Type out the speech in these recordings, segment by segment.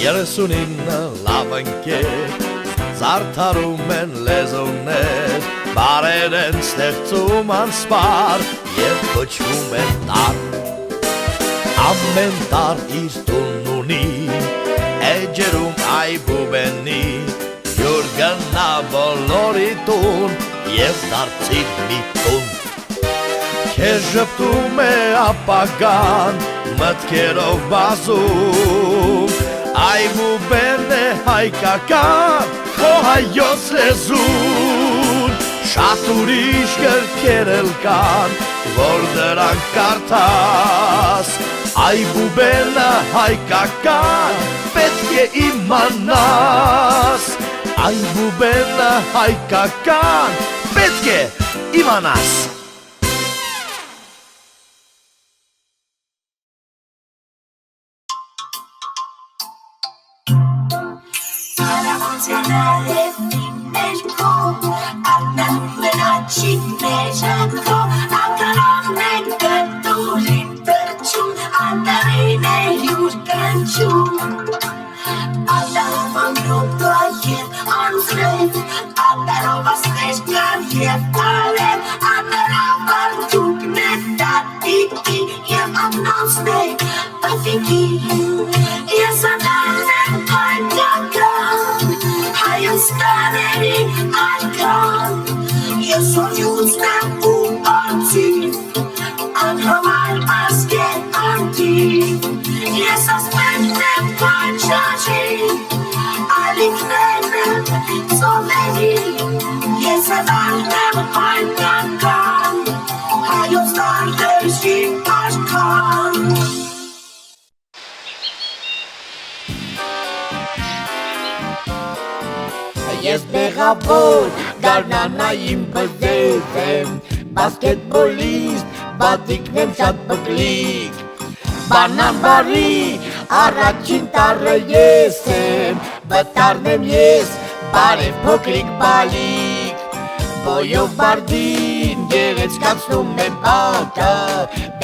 39 լավ ընկեր Զարդարում են լեզուներ Բարեր են ստեղծում անսպար Եվ կոչվում են տար Ամեն տար իր տունն ունի Էջերում այբուբենի Յուր գնա բոլորի տուն Եվ դարձիր մի տուն Քեզ ժպտում է ապագան Մտքերով բազում Այբուբեն է հայկական Քո հայոց լեզուն Շատ ուրիշ գրքեր էլ կան Որ դրանք կարդաս Այբուբենը հայկական Պետք է իմանաս Այբուբենը հայկական Պետք է իմանաս Ես բեղավոր, գարնանային բզեզ եմ Բասկետբոլիստ, բատիկն եմ շատ բկլիկ Բանանբարի, առաջին տարը ես եմ Վտարն եմ ես, բարև փոքրիկ բալիկ Բոյով բարդին, գեղեցկացնում եմ բակը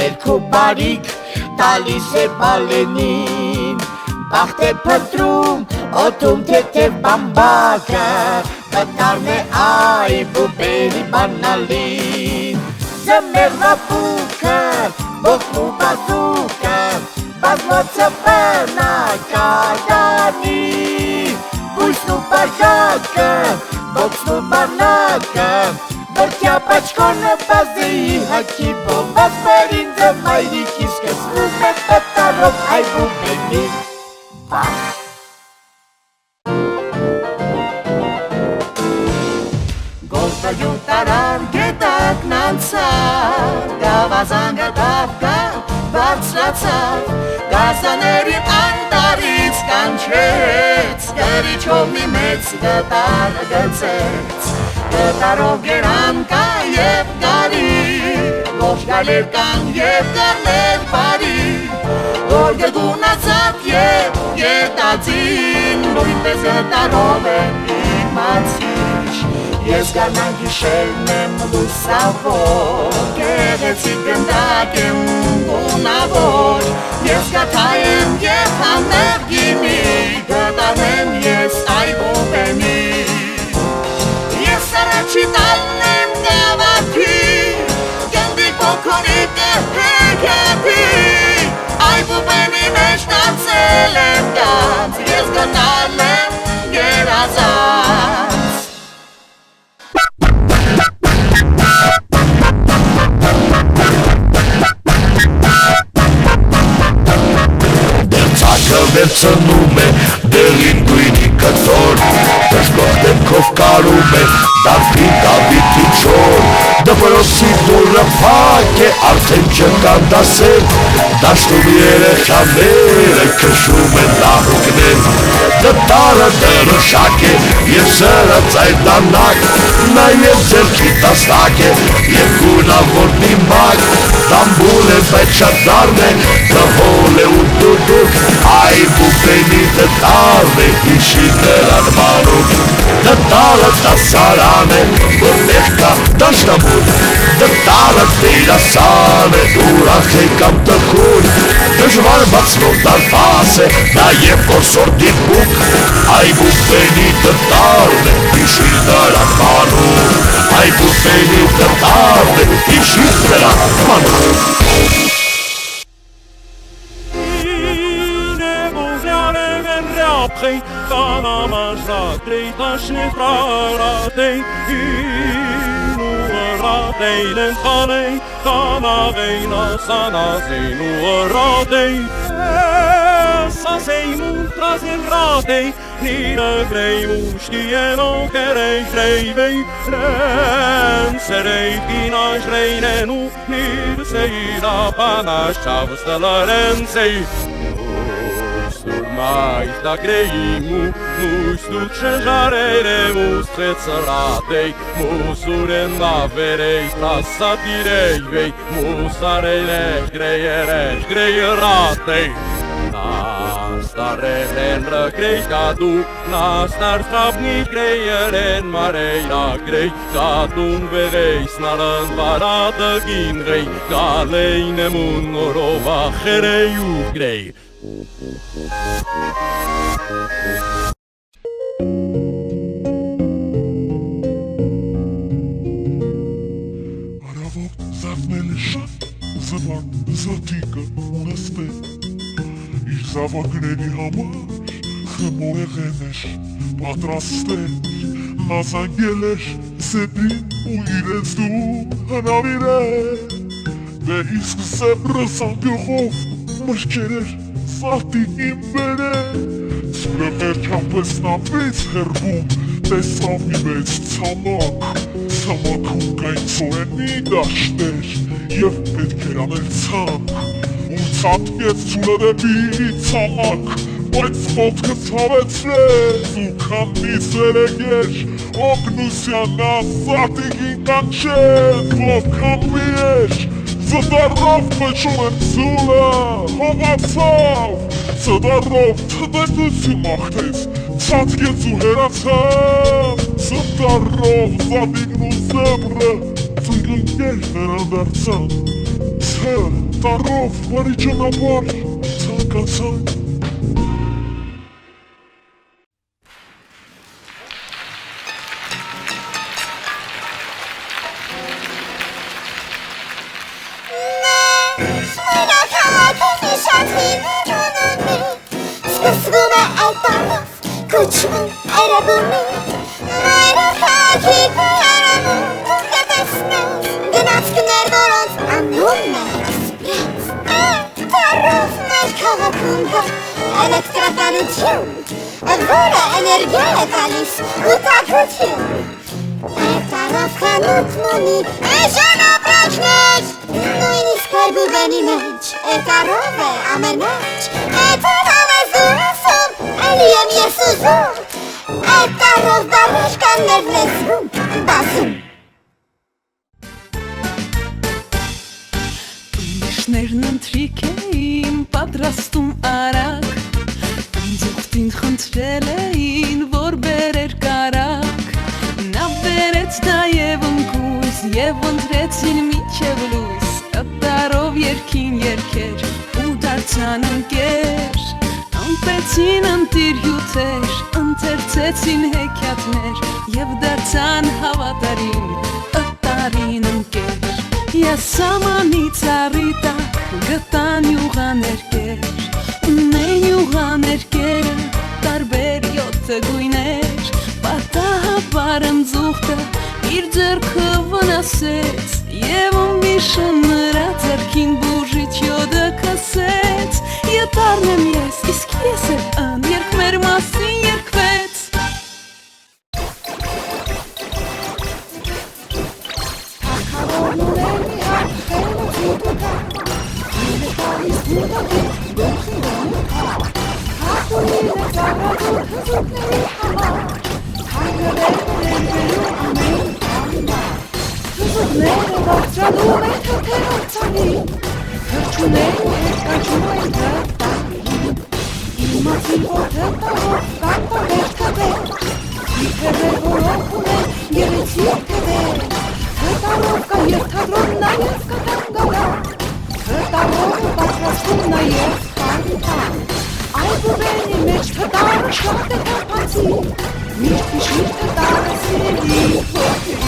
Բերքու բարիք, տալիս է բալենին Բախտ է փնտրում, օդում թեթև բամբակը Վտարն է այբուբենի բանալին Ձմեռվա պուկը, բոխն ու բազուկը Բազմոցը բնակարանի Բույսն ու բաժակը, բոքսն ու բառնակը Բրդյա պաչկոնը բազեի հաքի բոմբաց Մերին ձմայրիքի սկսվում է վտարով այբուբենի Գոլտագյուտարան գետակն անցավ Գավազանգը դավկա բարձրացավ Գազաներին անտարից կանչեց Գրիչով մի մեծ գտար գծեց Գտարով գերան կա և գարի Ողջ գալեր կան և գարներ բարի Որ գգունացավ և գետածին Նույնպես գտարով է իմացիչ Ես գարնան գիշերն եմ լուսավոր Գեղեցիկ գնդակ եմ ունավոր Ես գաթա եմ և համեղ գիմի Գտարն եմ ես այբուբենի Ես առաջի տալն եմ գավակի Գնդիկ պոքոնիկը հեքեփի Այբուբենի մեջ տացել եմ գած Ես գտարն եմ գերազած Վերցնում է դեղին գույնի կտոր Դժբախ դեմքով կարում է դարբի դավիթի չոր Դպրոցի դուրը փակ է արդեն չկան դասեր Դաշտում երեխաները քշում են լահուկներ Դտարը դրոշակ է և սրած այդ դանակ Նաև ձերքի տասնակ է և գունավոր դիմակ Տամբուլ է բայց շատ դարն է դհոլ է ու դուդուկ Այբուբենի դտարն է հիշի նրան մանուկ Դտարը դասարան է որտեղ կա դաշնամուր Դտարը դերասան է ուրախ է կամ տխուր Դժվար բացնող դարպաս է, նաև որսորդի բուկ, այ բուբենի դտարն է, իշիր դրան մանուկ, այ բուբենի դտարն է, իշիր դրան մանուկ։ Après, quand on mangera, les tâches les ratés, nous ratés, les ratés, quand on reina, ça n'a nous ratés. Ça c'est nous tracer ratés, ni le grey mouche qui est non qu'elle rêve, serei pinage reine nous, ni le sei la panache, chavos de la rense. Mais da greimu, mustu cejarere, mustrețăratei, musuren la verei, trasatirei vei, musarele greiere, greieratei. Nastare rendră grei ca tu, nastar strapni greiere în mareia grei, ca tu-n verei, snară-n varată ghinrei, ca leine mun orova hereiu grei. Արավոտ զավնել է շատ զվարդ զոտիկը ունստե իր զավակների համար խմորեղեն էր պատրաստել նազանգել էր սեպին ու իրենց դու հնավիրել դե իսկ սեպրը սանգյուղով մշկեր էր Սարտիկին բերել Սուրը վերջապես նապից հերվում տեսավ մի մեծ ցամաք Ցամաքում կային ծորենի դաշտեր և պետք էր անել ցանք ու ցատկեց սուրը դեպի ցամաք բայց ոտքը ցավեցրեց ու քամից երեգեր օգնության նա Սարտիկին կանչեց ով քամվի էր Ծդարով պեչում եմ ծուլը, հողացավ Ծդարով թդետություն մաղթեց, ծատկեց ու հերացավ Ծդարով զատիկն ու զեբրը, ծնգնկեր նրան դարձան Ծդարով բարի ճանապարհ ցանկացան Սկսվում է այդ տանով, կոչվում Էրեբունի Մայրը խաղիկ երանում, դու կտեսնես Գնացքներ, որոնց անունն է սպրեց Տարով մեր քաղաքում կա էլեկտրականություն Որը էներգիա է տալիս ու տաքություն Տարով խանութն ունի էժան ապրանքներ Նույնիսկ մեր բուբենի մեջ Տարով է ամեն մեջ Տարով է զուրուսում, էլի եմ ես ուզում Տարով բարիչ կան մեր լեզվում, բասում Տունիշներն ընթրիք էին, պատրաստում արագ Ձողտին խնդրել էին, որ բերեր կարակ Նա բերեց նաև ընկույզ և ընտրեցին միջև լույս Տարով երկին երկեր ու դարձան ընկեր Ընպեցին ընտիր հյութեր, ընթերցեցին հեքիաթներ Եվ դարձան հավատարին, ըտարին ընկեր Եսամանից առի տակ գտան յուղաներկեր Ունեն յուղաներկերը տարբեր յոթ գույներ Պատահաբար ընձուղտը իր ձեռքը վնասեց Եվ ումիշն նրա ձեռքին բուժիչ յոդը կսեց Ետարն եմ ես, իսկ ես էլ ան, երկ մեր մասին երկվեց Հակավորն ուներ մի հարկխելը ձուտուկա Ինը տալիս դուտակի, գողի դոնի կա Հակուրին է ծավրագոր հզուկների համար Հանգրերն են բերում ամեն կամինար Հզուկները բաղցրալում են թրթերով ծանին Հրչուներն հետ կանչում են դրտանին Իմացին որ թրտարով կանտա վերթվեր Իպերներ որով ունեն գերեցիկ թվեր Թրտարով կա երթադրով նաև կտանգալա Թրտարով պատրաստ Ալիքուն նայեց հարիտան Այգուբենի մեջ թտարը շատ է թապացի Միշտ թտարը սիրելի հոգի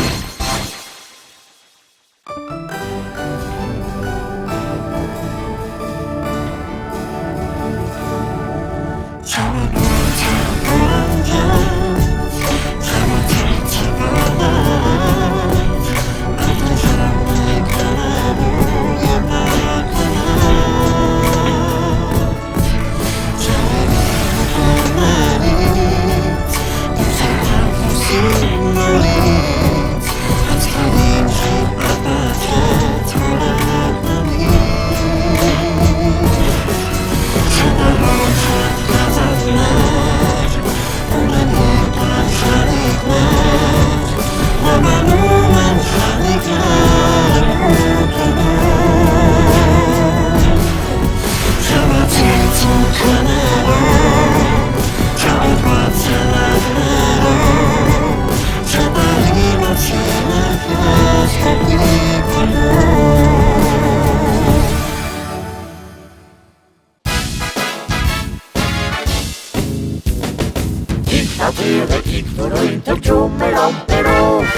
Ինքնուրույն թրջում էր ամպերով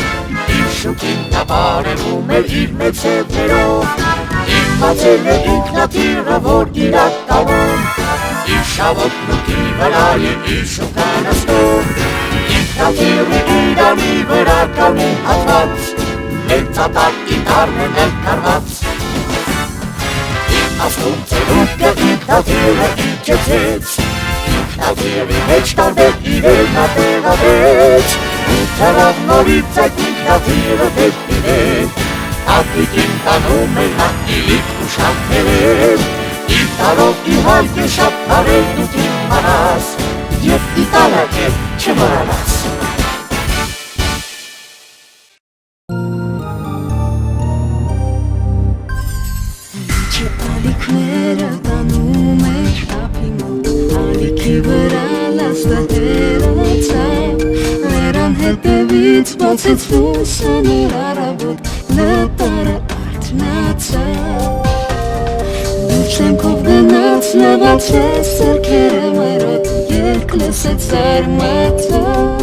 Իր շուքին նավարերում էր իր մեծևներով Իմացել է ինքնաթիռը, որ իրականում Իր շավոտն ու կիվրա է իր շուքան ասնում Ինքնաթիռի իրանի վրա կանի հատված Մեծատակ իդարն է ներկարված Իմ ասում ծերուկը ինքնաթիռը իջեցեց Ինքնաթիռի մեջ տարբեր իրերն ատեղավեց Ու թրավ նորից այդ ինքնաթիռը դեպի վեր Ատիկին տանում էր նա իլիք ու շատերեր Իր տարով իհարկե շատ տարել դու դիմանաս Եվ իտալակ է չմորանաս Ալիքները տանում էր ապիմոտ Ալիքի վրա լաստատերացավ Նրան հետևից բացեց լույսը նոր առավոտ Լատարը արթնացավ Լուրջ դեմքով գնաց լվացեց ձեռքերը մայրոտ Երգ լսեց զարմացավ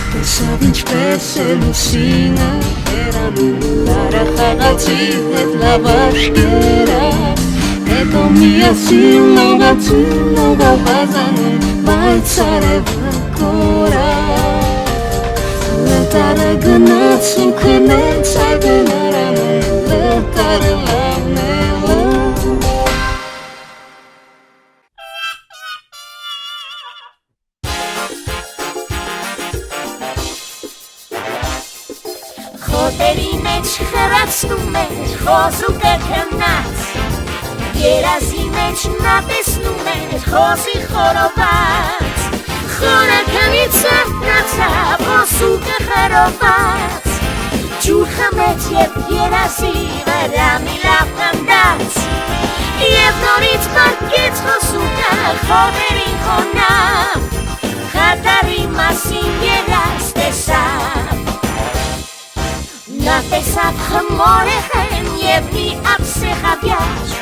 Տեսավ ինչպես է լուսինը հեռանում Տարը խաղացի հետ լավաշ կերավ Հետո միասին լողավազանում Բայց արևը կորավ Լատարը գնաց ու քնեց այգնարանում Լատարը լավն է լավ Խոտերի մեջ խրացնում էր խոզուկը քնած Երազի մեջ նա տեսնում էր խոզի խորոված Խորը քնից սրտնացավ ոսուկը խրոված Ջուր խմեց և երազի վրա մի լավ խնդաց Եվ նորից պարկեց ոսուկը խոտերին խոնավ Խատարի մասին երազ տեսավ Նա տեսավ խմորեղեն և մի ափսեխավյար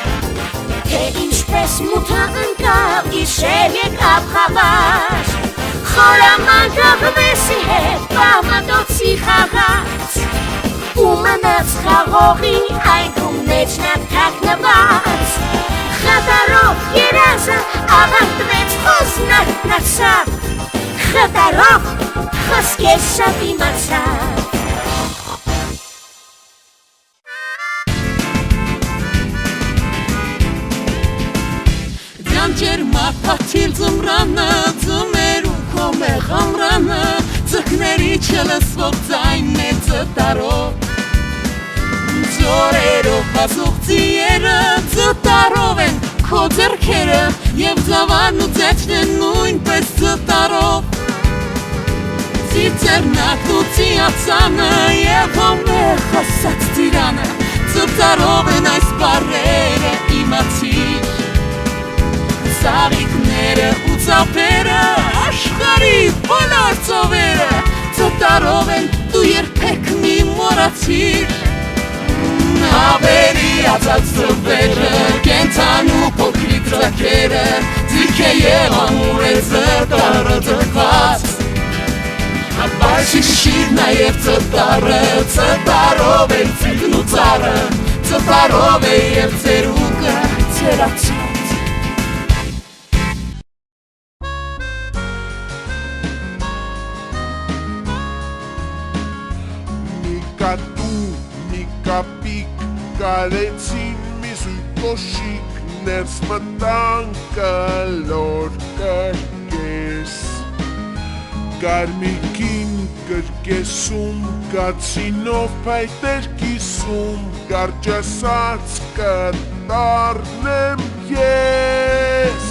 Թե ինչպես մութը ընկավ, գիշեր եկավ խավար Խորամանկավ վեսի հետ պահմատոցի խաղաց Ու մնաց խաղողի այգում մեջ նա թաքնված Խատարով երազը ավարտվեց խոզն արթնացավ Խատարով խոսքեր շատ իմացավ Ջեր մարտաթիլ ձմրանը, ձմեր ու կոմեղ ամրանը Ձգների չլսվող ձայն մեծը տարով Ձորերով բազող ձիերը ձտարով են քո ձեռքերը Եվ ձավան ու ձեչն են նույնպես ձտարով Ձիծերնակ ու ձիացանը և ամեղ հասած տիրանը Ձտարով են այս բարերը իմացիր Սաղիքները ու ծապերը, աշխարի բոլոր ծովերը Ձտարով են դու երբեք մի մորացիր Հավերի ածած ծովերը Կենթանու փոքրիկ ծրակերը ձիգ է և ամուր է զտարը ձգված Բայց շիշիր նաև ծտարը Ծտարով է ծիգն ու ծառը Ծտարով է և ծերուկը ծերացած Կապիկ կարեցին մի զույգ կոշիկ ներս մտան կլոր կրկես Կարմիկին կրկեսում կացինով պայտեր կիսում կարճասած կտարնեմ ես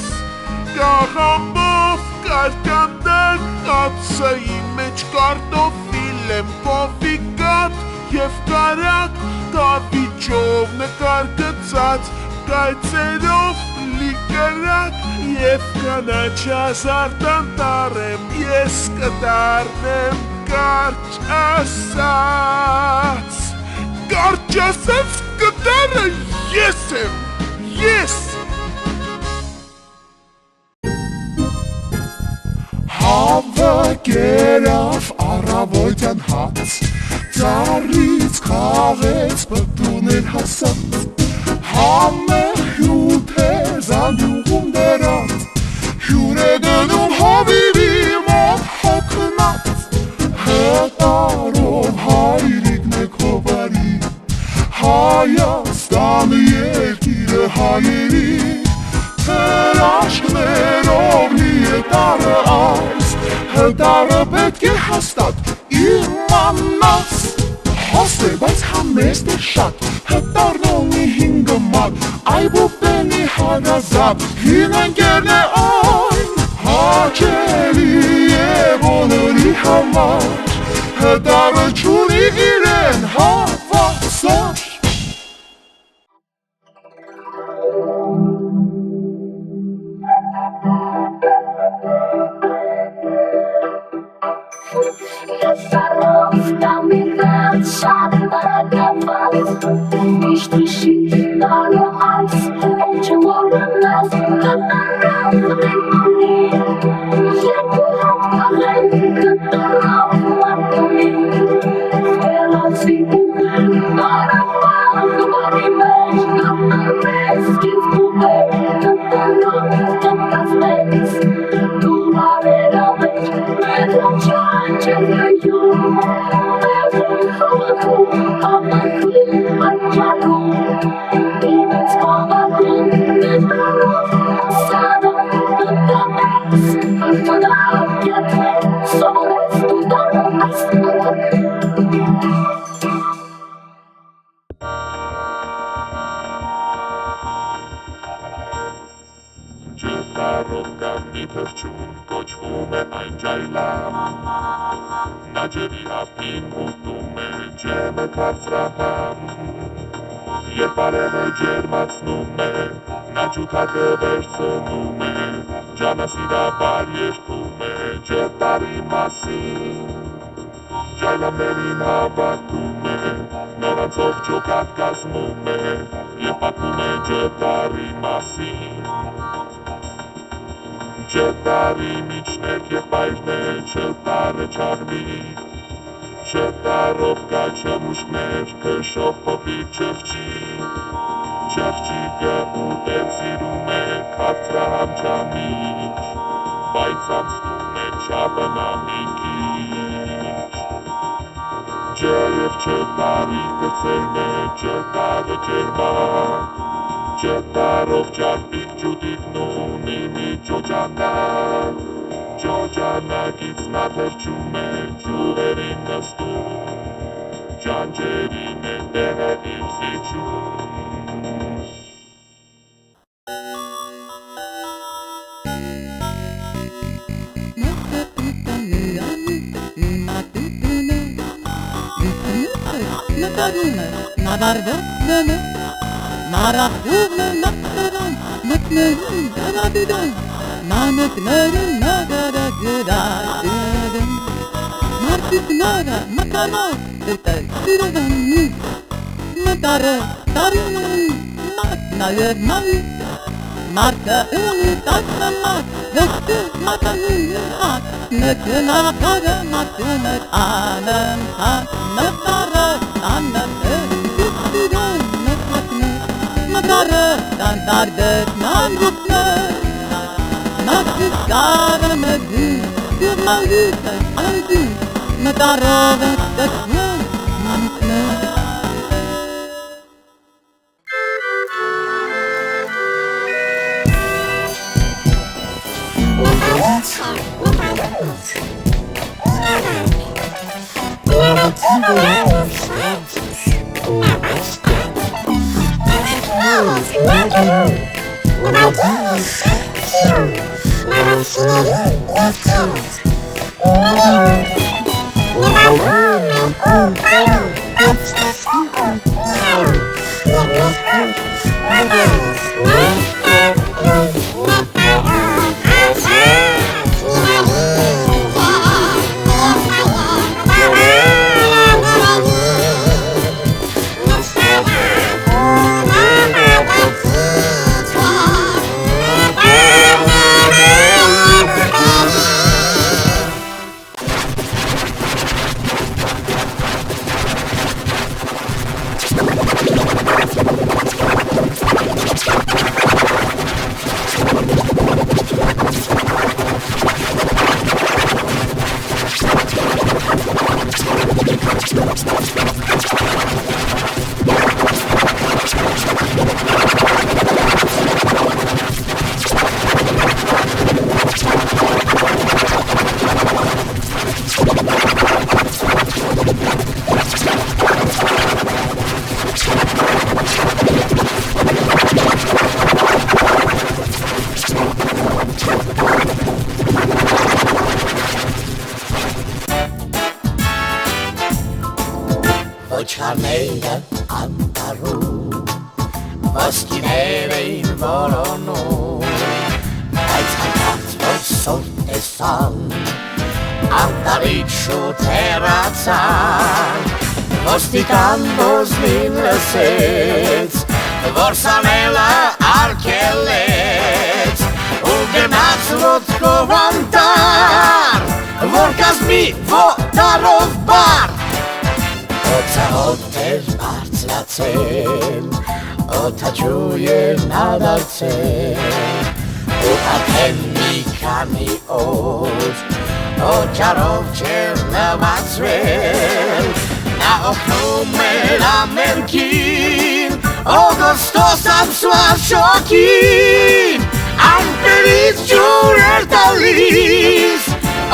Կաղամով կարկանդեր կացայի մեջ կարտոֆիլ եմ կովիկատ Եվ կարակ կապիչով նկարգծած կայցերով լիկրակ Եվ կանաչազարդան տարեմ ես կդարնեմ կարճ ասած Կարճ ասած կդարը ես եմ, ես Հավը կերավ առավոտյան հաց Ծառից խաղեց պտուներ հասած Համը հյութ է զանդյուղում դրած Հյուր է գնում հավիրի մոտ հոգնած Հտարով հայրիկն է քոբարի Հայաստանը երկիրը հայերի Հրաշքներով լի է տարը այս Հտարը պետք է հաստատ իմանաս Հաստ է, բայց համեստ է շատ Հտարն ունի հինգը մատ Այբուբենի հարազատ Հին ընկերն է այն Հաչելի է բոլորի համար Հտարը չունի իրեն հավասար Ջրտարով կամի թրջուն կոչվում է այն ջայլամ Նա ջրի հապին ուտում է ջեմը կարծրահամ Երբ արևը ջերմացնում է նա ջութակը վերցնում է Ջանասիրաբար երգում է ջրտարի մասին Ջայլամներին հավատում է նորանցով ջոկատ կազմում է Եվ պատմում է ջրտարի մասին Ջրտարի միջներ և բայրներ չտարը չաղմի Չտարով կաչը մուշկներ քշով փոփիկ չղջի Չղջիկը ուտել սիրում է կարծրահամ չամիջ Բայց անցնում է չաբնա մի քիչ Ջը և չտարի գծերն է ջրտարը ջերմակ Ջրտարով ճարպիկ ջուտիկն ունի մի ջոջանակ Ջոջանակից նա թրջում է ջուրերին նստում Ջանջերին է տեղը իր զիջում Նարախուղն է նախտերան, մտներում դարադիդան, նամեկներն նագարը գրայդիդան Մարդիկները մտանով դրտել սիրովանում, մտարը տարինում, մատ Նաև մայր Մարդը ուտացը մարդ Ողջուր մատանուն հատ Մկնակարը մատում էր անըմ հատ Մտարը տաննը Սիրոն մտակներ Մտարը տանտարդեր նանգուտներ Մատկարը մգում Սուրմալուտ է այդում Մտարով է տկվում մանուկներ Ոչարները անտարում, ոսկիներ էին որոնում, բայց հանկարծ որ սոր տեսան, անտարից շուտ հեռացան, ոստիկան ոզնին լսեց, որ սանելը արգելեց, ու գնաց ոտքով անտար, որ կազմի ոտարով բար, Օթեր բարձրացել, օթաչույր նադարձել, ու արդեն մի քանի օր, օջարով չեր լվացվել, նա օգնում էր ամենքին, օգոստոս ամսվա շոգին, ամպերից ջուր էր տալիս,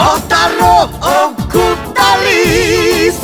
օտարով օգուտ տալիս,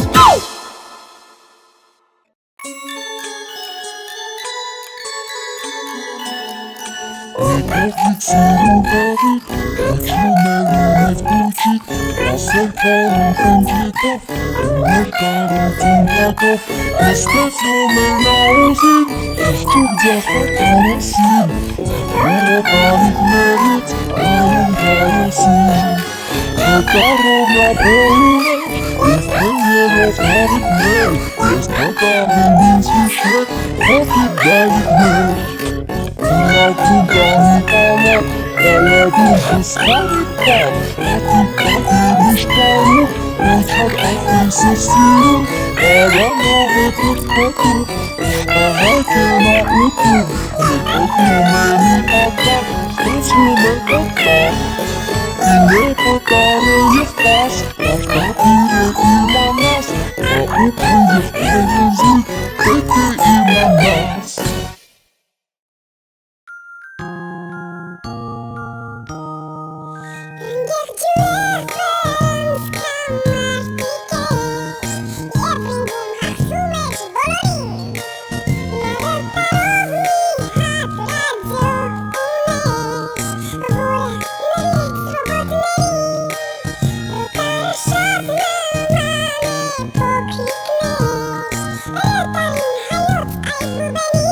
Bye.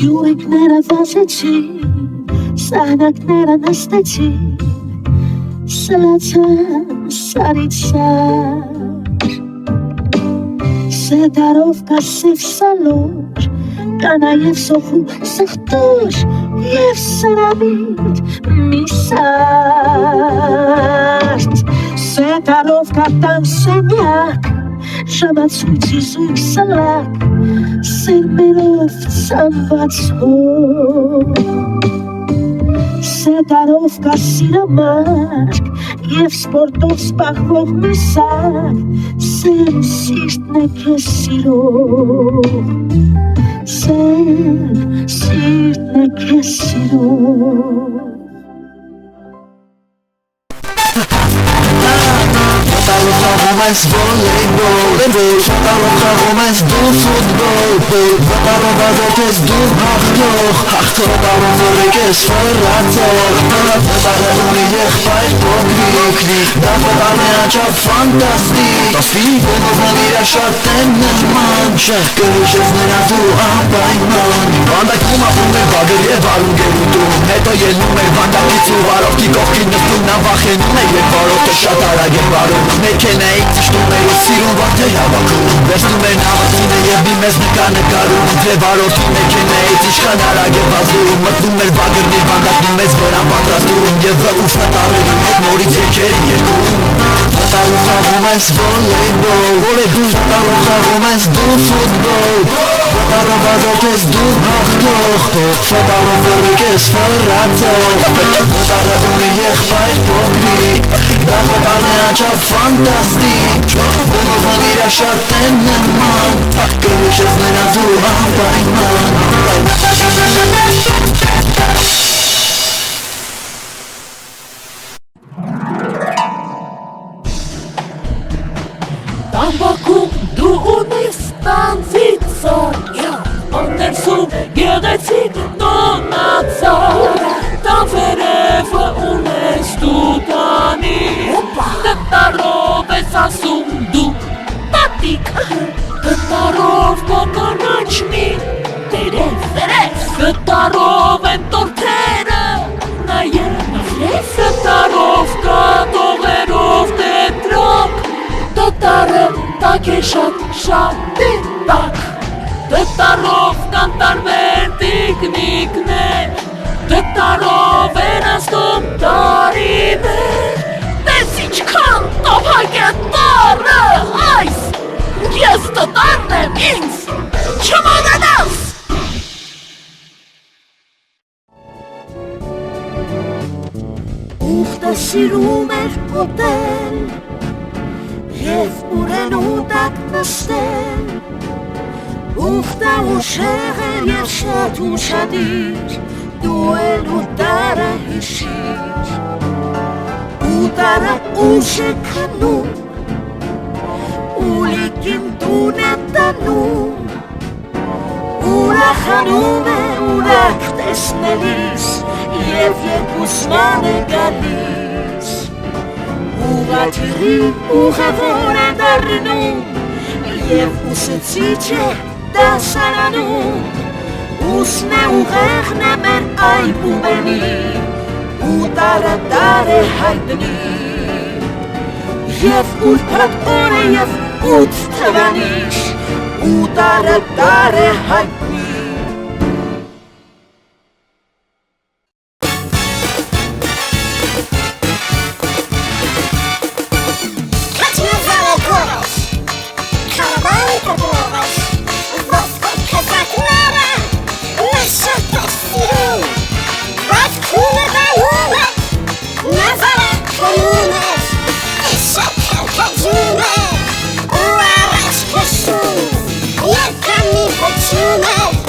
Յուրիկները վազեցին, սահնակները նստեցին, սլացան սարից սար, սետարով կասիվ սալոր, կանաև սոխու սխտոր և սրամիտ մի սարդ, սետարով կատան սենյակ, ժամացույցի զույգ սլակ, սերմերով ծանված հոր, սետարով կա սիրամարկ և սպորտով սպաղվող մի սակ, սեր սիրտն է կեզ սիրող, սեր սիրտն է կեզ սիրող. Romance volleyball, romance du football, romance du hachtoch, romance verratzach, ונניח פוגניק, דווקא fantastic, תפעיל ונראה שאתם נזמן, שכאילו שזנרתו הפיימן, բנדה כמו הפומר בגר יברו גרותו, נטו ילומר בנדה קיצור הרוב כי כוחים נסתום נבחנו, יברות השטר הגברו, Մեքենայի ճշտումերով սիրուն վարդեր հավաքում Վերցնում էր նավակինը և մի մեզ նկարում Դե վարորդի մեքենայի իշխան արագ է վազում Մտնում էր բագրնի բանդակնում մեզ վերան պատրաստում Եվ վրուվ նտարերի հետ նորից երկերի երկում Նտարում խաղում ես վոլեյբոլ Նտարում խաղում ես դու ֆուտբոլ Նտարում բազոք ես դու հաղթող Նտարում վրիկ ես վրացող Նտարում ունի եղբայր փոքրիկ Դավոտան է աչավ Fantastic, ոնով իր աշատեն նման Կրուշ ես նրա դու անպայման Տամբակում դու ունիս տանցիցար Աններսում գեղեցիկ նոնացար Տանվերևը ունես դու տանի Տտարով ես ասում դու տատիկ Տտարով կոկորանչնի տերև Տտարով են տորթերը նայև Տտարով կատողերով տետրակ Տտարը տակ է շատ է տակ Տտարով կանտարվեր տիկնիկներ Տտարով են ասում տարիներ Տես իչքան տավակ է տարը այս Ես տտարն եմ ինձ չմոդանաս Ուխտը սիրում էր ուտել Եվ ուրենու տակ նստել Ուխտը ուշեղ էր և շատ ուշադիր Դու էլ ուտարը հիշիր Ուտարը ուշ է քնում Ուլիկին տուն է տանում Ուրախանում է ուրախ տեսնելիս Եվ երկուսման է գալիս Ուղղաթիրի ուղևոր է դառնում Եվ ուսուցիչ է դասարանում Ուսն է ուղեղն է մեր այբումենի Ուտարը դար է հայտնի Եվ ուրբաթ օր է և ութ թվանիշ Ուտարը դար է հայտնի You're coming for tonight.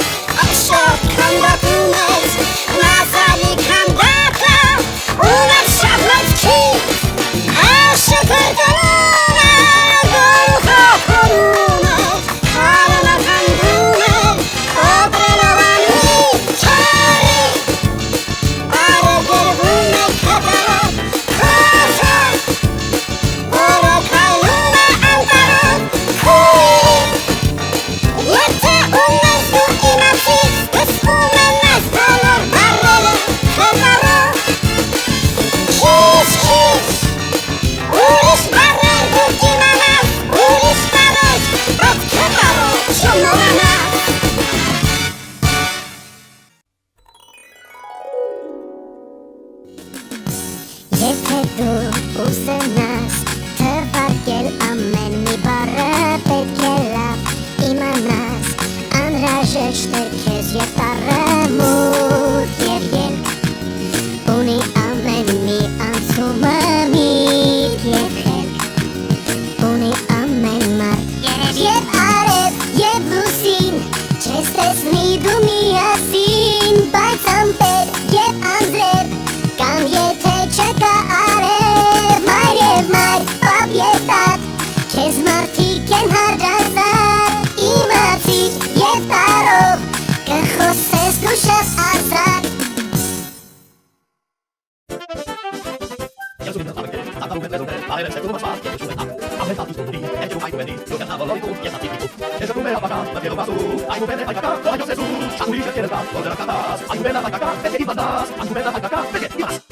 Ատամում են լեզուներ, բարև շեղում ասված, և ուշում են ակ Ամեն տատուստունի, էջերում այդում են դի Լուկեն հավոլորիկում, ես ատիպիկում Եշվում է ապական, մտերում ասու Այդում են հայկական, կողաջով սեսու Շահուրի շրջերը կան, որ դրակատած Այդում են հայկական, պետք է իմանաս Այդում են հայկական, պետք է իմանաս